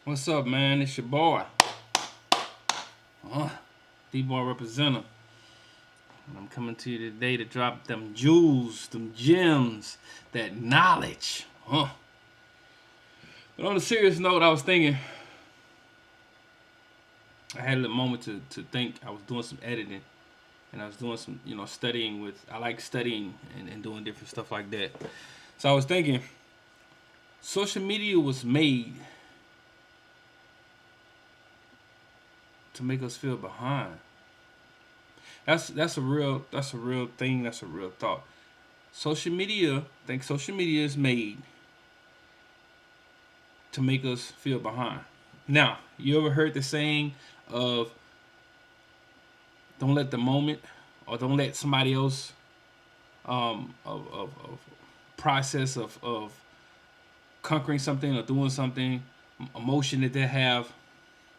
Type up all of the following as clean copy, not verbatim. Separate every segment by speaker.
Speaker 1: What's up, man? It's your boy, dboyrepasenta. And I'm coming to you today to drop them jewels, them gems, that knowledge. But on a serious note, I was thinking, I had a little moment to think. I was doing some editing and I was doing some, studying with, I like studying and doing different stuff like that. So I was thinking, social media was made to make us feel behind. That's a real thing. That's a real thought. I think social media is made to make us feel behind. Now, you ever heard the saying of don't let the moment or don't let somebody else of process of conquering something or doing something, emotion that they have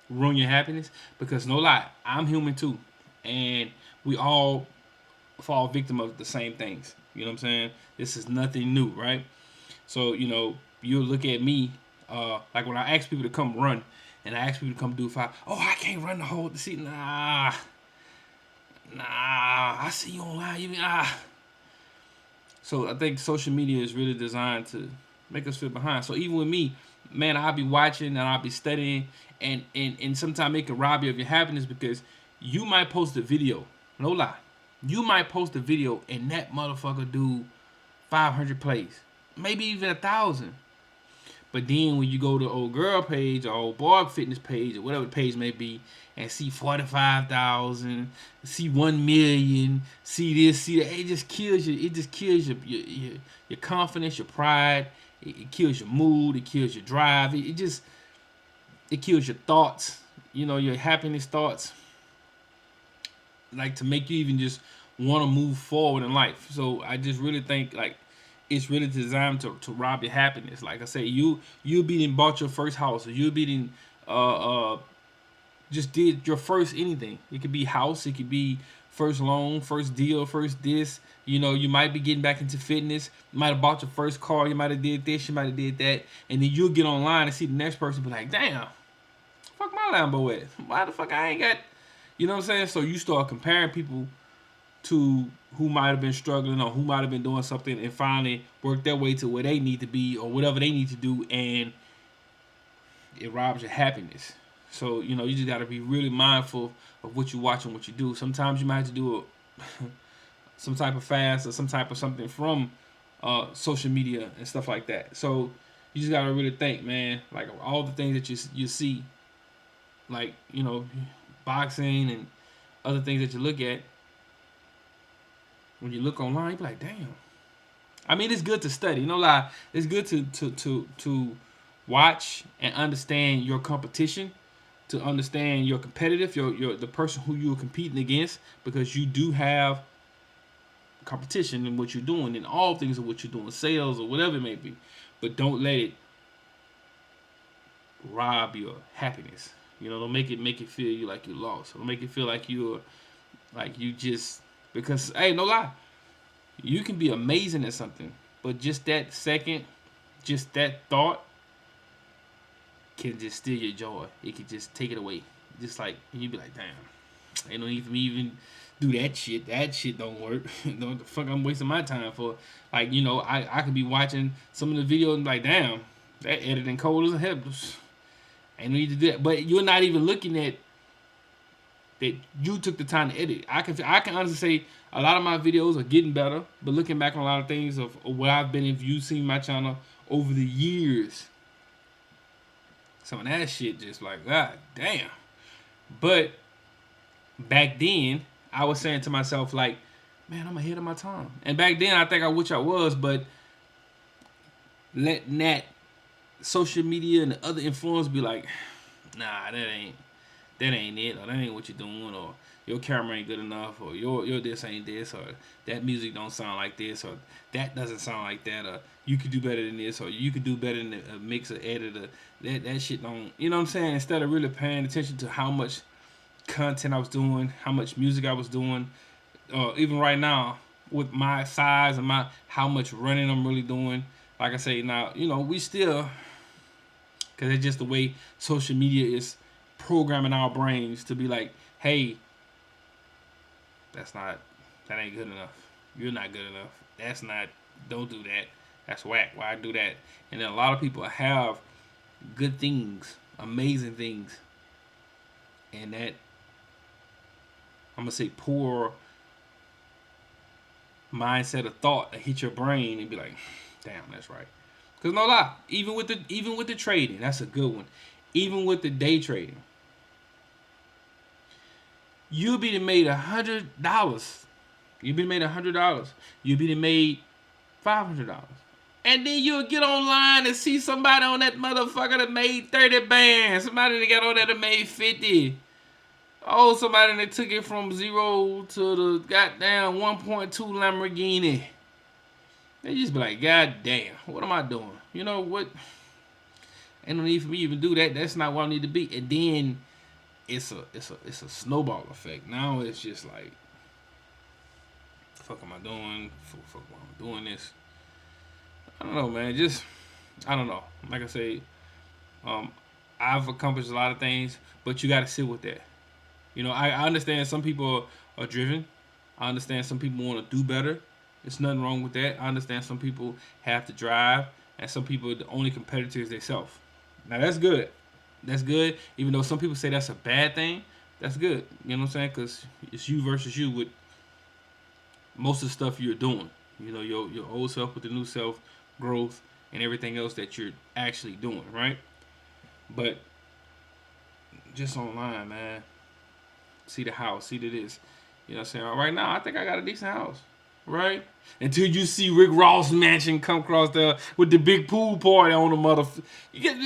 Speaker 1: ruin your happiness? Because no lie, I'm human too. And we all fall victim of the same things. You know what I'm saying? This is nothing new, right? So, you look at me, like when I ask people to come run, and I ask people to come do 5. Oh, I can't run the whole. See, I see you online. So I think social media is really designed to make us feel behind. So even with me, man, I'll be watching and I'll be studying, and sometimes it can rob you of your happiness because you might post a video. No lie, you might post a video and that motherfucker do 500 plays, maybe even 1,000. But then when you go to old girl page or old boy fitness page or whatever the page may be and see 45,000, see 1 million, see this, see that, it just kills you. It just kills your confidence, your pride. It kills your mood. It kills your drive. It kills your thoughts. Your happiness thoughts. Like to make you even just want to move forward in life. So I just really think like it's really designed to rob your happiness. Like I say, you being bought your first house, or you being just did your first anything. It could be house, it could be first loan, first deal, first this. You might be getting back into fitness. You might have bought your first car. You might have did this. You might have did that, and then you'll get online and see the next person be like, "Damn, fuck my Lambo at? Why the fuck I ain't got?" You know what I'm saying? So you start comparing people to who might have been struggling or who might have been doing something and finally work their way to where they need to be or whatever they need to do, and it robs your happiness. So you just got to be really mindful of what you watch and what you do. Sometimes you might have to do some type of fast or some type of something from social media and stuff like that. So you just got to really think, man, like all the things that you see, like boxing and other things that you look at. When you look online, you be like, damn. I mean, it's good to study. No lie, it's good to watch and understand your competition, to understand your competitive, your the person who you're competing against, because you do have competition in what you're doing, in all things of what you're doing, sales or whatever it may be. But don't let it rob your happiness. Don't make it feel you like you lost. Don't make it feel like you just because hey, no lie, you can be amazing at something, but just that second, just that thought can just steal your joy. It can just take it away. Just like you be like, damn, ain't no need for me even do that shit. That shit don't work. What the fuck I'm wasting my time for? Like, I could be watching some of the videos and be like, damn, that editing code is hell. Ain't no need to do that. But you're not even looking at that you took the time to edit. I can honestly say a lot of my videos are getting better, but looking back on a lot of things of what I've been, if you've seen my channel over the years, some of that shit just like, god damn. But back then, I was saying to myself like, man, I'm ahead of my time. And back then, I think I wish I was, but letting that social media and the other influence be like, nah, that ain't it, or that ain't what you're doing, or your camera ain't good enough, or your this ain't this, or that music don't sound like this, or that doesn't sound like that, or you could do better than this, or you could do better than a mixer, editor. That shit don't, you know what I'm saying? Instead of really paying attention to how much content I was doing, how much music I was doing, even right now with my size and my how much running I'm really doing. Like I say now, we still because it's just the way social media is programming our brains to be like, hey, that's not, that ain't good enough. You're not good enough. That's not, don't do that. That's whack. Why do that? And then a lot of people have good things, amazing things, and that, I'm gonna say, poor mindset of thought that hit your brain and be like, damn, that's right. Cause no lie, even with the trading, that's a good one. Even with the day trading, you'll be made $100. You'll be made $100. You'll be made $500. And then you'll get online and see somebody on that motherfucker that made 30 bands. Somebody that got on that made 50. Oh, somebody that took it from zero to the goddamn 1.2 Lamborghini. They just be like, God damn, what am I doing? You know what? Ain't no need for me to even do that. That's not what I need to be. And then it's a snowball effect. Now it's just like, the fuck am I doing? Fuck why I'm doing this. I don't know, man. Just, I don't know. Like I say, um, I've accomplished a lot of things, but you got to sit with that. You know, I understand some people are driven. I understand some people want to do better. There's nothing wrong with that. I understand some people have to drive, and some people, the only competitor is themselves. Now, that's good. That's good. Even though some people say that's a bad thing, that's good. You know what I'm saying? Because it's you versus you with most of the stuff you're doing. You know, your old self with the new self, growth, and everything else that you're actually doing, right? But just online, man. See the house, see the this. You know what I'm saying? Right now, I think I got a decent house, right? Until you see Rick Ross mansion come across there with the big pool party on the You get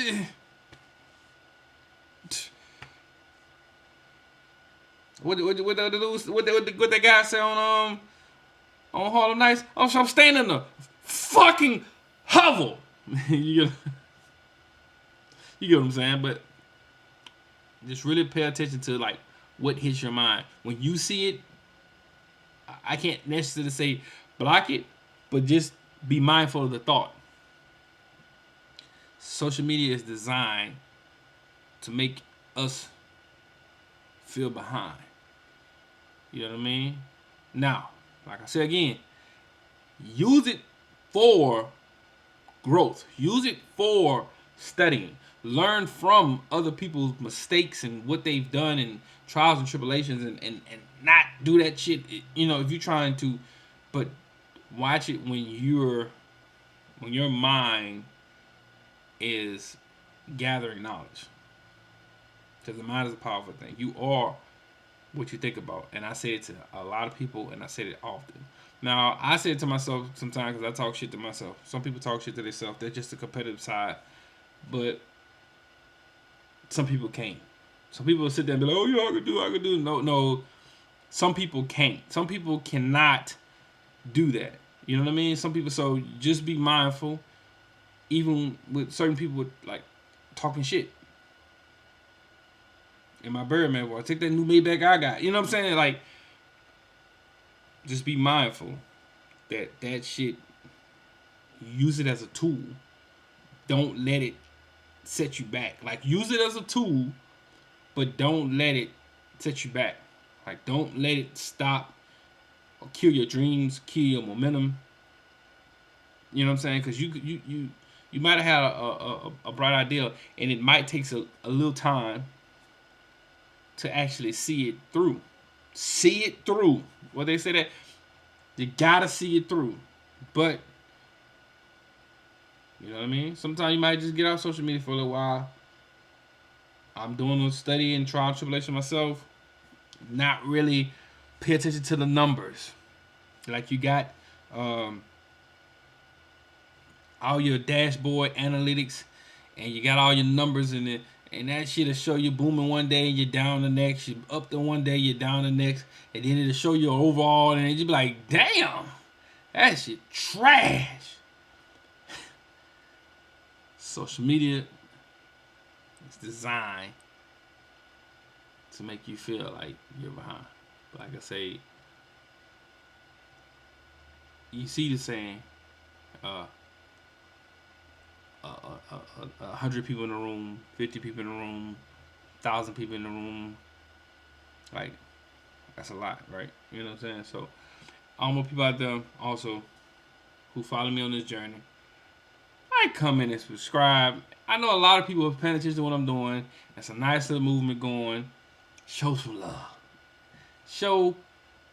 Speaker 1: what the guy say on Harlem Nights? I'm staying in the fucking hovel. you get you get what I'm saying? But just really pay attention to like what hits your mind when you see it. I can't necessarily say block it, but just be mindful of the thought. Social media is designed to make us feel behind. You know what I mean? Now, like I said again, use it for growth. Use it for studying. Learn from other people's mistakes and what they've done and trials and tribulations and not do that shit. You know, if you're trying to, but watch it when your mind is gathering knowledge. Because the mind is a powerful thing. You are what you think about. And I say it to a lot of people, and I say it often. Now, I say it to myself sometimes because I talk shit to myself. Some people talk shit to themselves. They're just the competitive side. But some people can't. Some people will sit there and be like, oh, yeah, I can do. No, no. Some people can't. Some people cannot do that. You know what I mean? Some people, so just be mindful, even with certain people with, like, talking shit. In my Birdman boy, take that new Maybach I got. You know what I'm saying? Like, just be mindful that shit, use it as a tool. Don't let it set you back. Like, use it as a tool, but don't let it set you back. Like, don't let it stop or kill your dreams, kill your momentum. You know what I'm saying? Because you might have had a bright idea, and it might take a little time to actually see it through. See it through. Well, they say that you gotta see it through. But you know what I mean? Sometimes you might just get off social media for a little while. I'm doing a study and trial and tribulation myself. Not really pay attention to the numbers. Like you got um, all your dashboard analytics, and you got all your numbers in it, and that shit'll show you booming one day and you're down the next. You up the one day, you're down the next, and then it'll show you overall, and you be like, damn, that shit trash. Social media is designed to make you feel like you're behind. But like I say, you see the saying, uh, 100 people in the room, 50 people in the room, 1,000 people in the room. Like that's a lot, right? You know what I'm saying? So all more people out there also who follow me on this journey. I come in and subscribe. I know a lot of people are paying attention to what I'm doing. It's a nice little movement going. Show some love. Show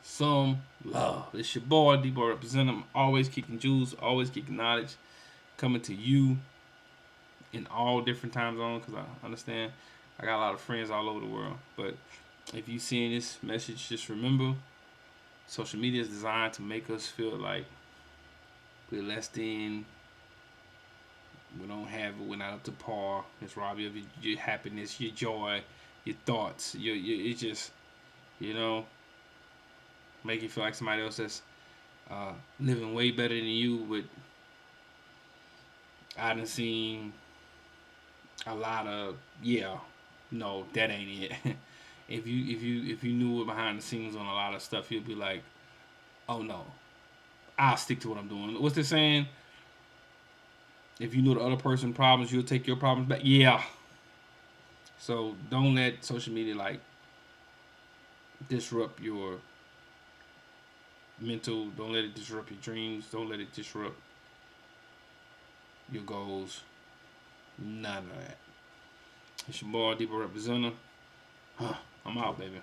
Speaker 1: some love. It's your boy, dboyrepasenta. I'm always kicking jewels, always kicking knowledge, coming to you in all different time zones because I understand I got a lot of friends all over the world. But if you seeing this message, just remember social media is designed to make us feel like we're less than, we don't have it, we're not up to par. It's rob you of your happiness, your joy, your thoughts. It just, you know, make you feel like somebody else that's living way better than you. But I done seen a lot of, yeah, no, that ain't it. If you knew what behind the scenes on a lot of stuff, you'd be like, oh no, I'll stick to what I'm doing. What's the saying? If you know the other person's problems, you'll take your problems back. Yeah. So don't let social media like disrupt your mental. Don't let it disrupt your dreams. Don't let it disrupt your goals. None of that. It's your boy, Debo Representative. I'm out, baby.